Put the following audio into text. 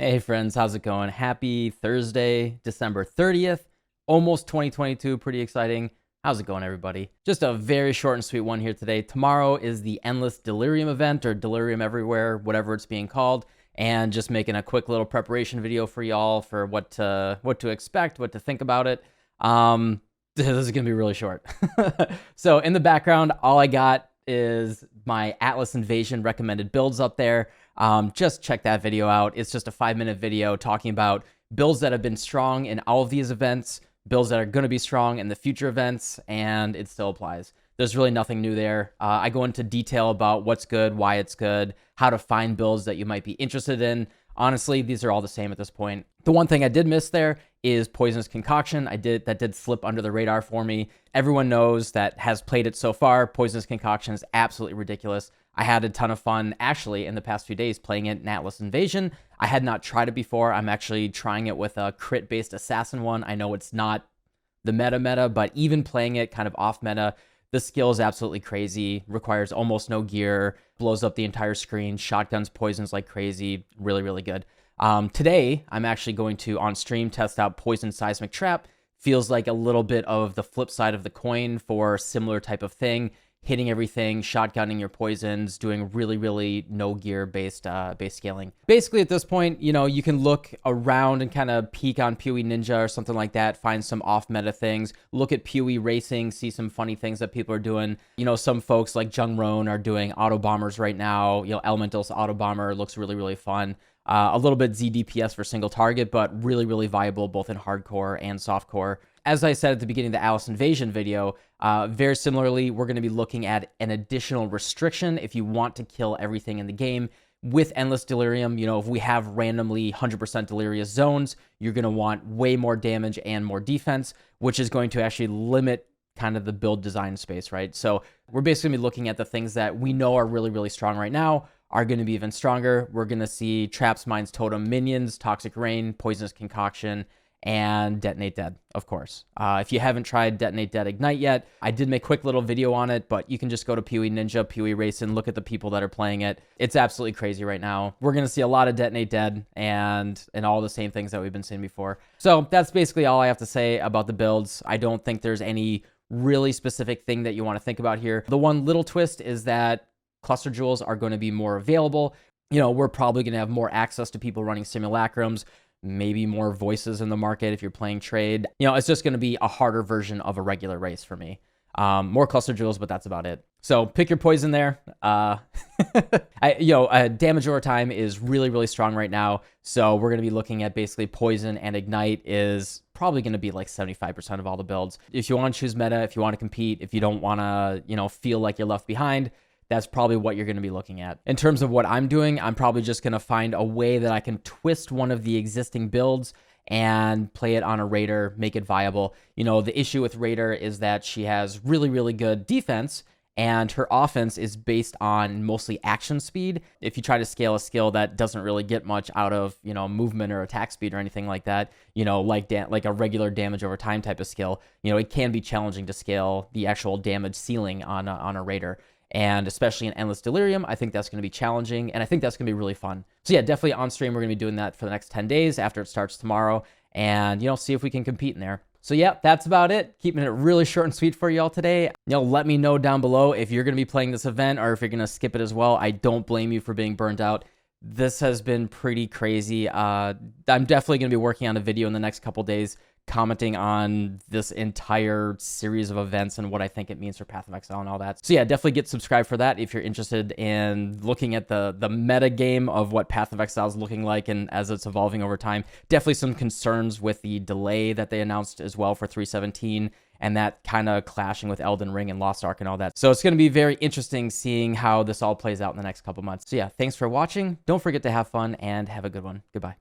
Hey friends, how's it going? Happy Thursday, December 30th, almost 2022, pretty exciting. How's it going, everybody? Just a very short and sweet one here today. Tomorrow is the Endless Delirium event, or Delirium Everywhere, whatever it's being called, and just making a quick little preparation video for y'all for what to expect, what to think about it. This is gonna be really short. So in the background, all I got is my Atlas Invasion recommended builds up there. Just check that video out. It's just a 5-minute video talking about builds that have been strong in all of these events, builds that are going to be strong in the future events, and it still applies. There's really nothing new there. I go into detail about what's good, why it's good, how to find builds that you might be interested in. Honestly, these are all the same at this point. The one thing I did miss there is Poisonous Concoction. That did slip under the radar for me. Everyone knows that has played it so far. Poisonous Concoction is absolutely ridiculous. I had a ton of fun actually in the past few days playing it in Atlas Invasion. I had not tried it before. I'm actually trying it with a crit-based assassin one. I know it's not the meta, but even playing it kind of off meta, the skill is absolutely crazy, requires almost no gear, blows up the entire screen, shotguns poisons like crazy, really, really good. Today, I'm actually going to, on stream, test out Poison Seismic Trap. Feels like a little bit of the flip side of the coin for a similar type of thing. Hitting everything, shotgunning your poisons, doing really, really no gear based scaling. Basically, at this point, you know, you can look around and kind of peek on PoE Ninja or something like that, find some off-meta things, look at PoE Racing, see some funny things that people are doing. You know, some folks like Jung Roan are doing auto bombers right now. You know, Elemental's auto bomber looks really, really fun. A little bit ZDPS for single target, but really, really viable both in hardcore and softcore. As I said at the beginning of the Atlas Invasion video, very similarly, we're going to be looking at an additional restriction if you want to kill everything in the game. With Endless Delirium, you know, if we have randomly 100% delirious zones, you're going to want way more damage and more defense, which is going to actually limit kind of the build design space, right? So we're basically going to be looking at the things that we know are really, really strong right now, are going to be even stronger. We're going to see Traps, Mines, Totem, Minions, Toxic Rain, Poisonous Concoction, and Detonate Dead, of course. If you haven't tried Detonate Dead Ignite yet, I did make a quick little video on it, but you can just go to PoE Ninja, PoE Racing, look at the people that are playing it. It's absolutely crazy right now. We're going to see a lot of Detonate Dead and all the same things that we've been seeing before. So that's basically all I have to say about the builds. I don't think there's any really specific thing that you want to think about here. The one little twist is that cluster jewels are going to be more available. You know, we're probably going to have more access to people running simulacrums, maybe more voices in the market if you're playing trade. You know, it's just going to be a harder version of a regular race for me. More cluster jewels, but that's about it. So pick your poison there. Damage over time is really, really strong right now. So we're going to be looking at basically poison and ignite is probably going to be like 75% of all the builds. If you want to choose meta, if you want to compete, if you don't want to, you know, feel like you're left behind, that's probably what you're going to be looking at. In terms of what I'm doing, I'm probably just going to find a way that I can twist one of the existing builds and play it on a Raider, make it viable. You know, the issue with Raider is that she has really, really good defense, and her offense is based on mostly action speed. If you try to scale a skill that doesn't really get much out of, you know, movement or attack speed or anything like that, you know, like a regular damage over time type of skill, you know, it can be challenging to scale the actual damage ceiling on a Raider. And especially in Endless Delirium, I think that's going to be challenging, and I think that's going to be really fun. So yeah, definitely on stream, we're going to be doing that for the next 10 days after it starts tomorrow, and, you know, see if we can compete in there. So yeah, that's about it. Keeping it really short and sweet for y'all today. You know, let me know down below if you're going to be playing this event or if you're going to skip it as well. I don't blame you for being burnt out. This has been pretty crazy. I'm definitely going to be working on a video in the next couple days commenting on this entire series of events and what I think it means for Path of Exile and all that. So yeah, definitely get subscribed for that if you're interested in looking at the meta game of what Path of Exile is looking like and as it's evolving over time. Definitely some concerns with the delay that they announced as well for 317 and that kind of clashing with Elden Ring and Lost Ark and all that. So it's going to be very interesting seeing how this all plays out in the next couple months. So yeah, thanks for watching. Don't forget to have fun and have a good one. Goodbye.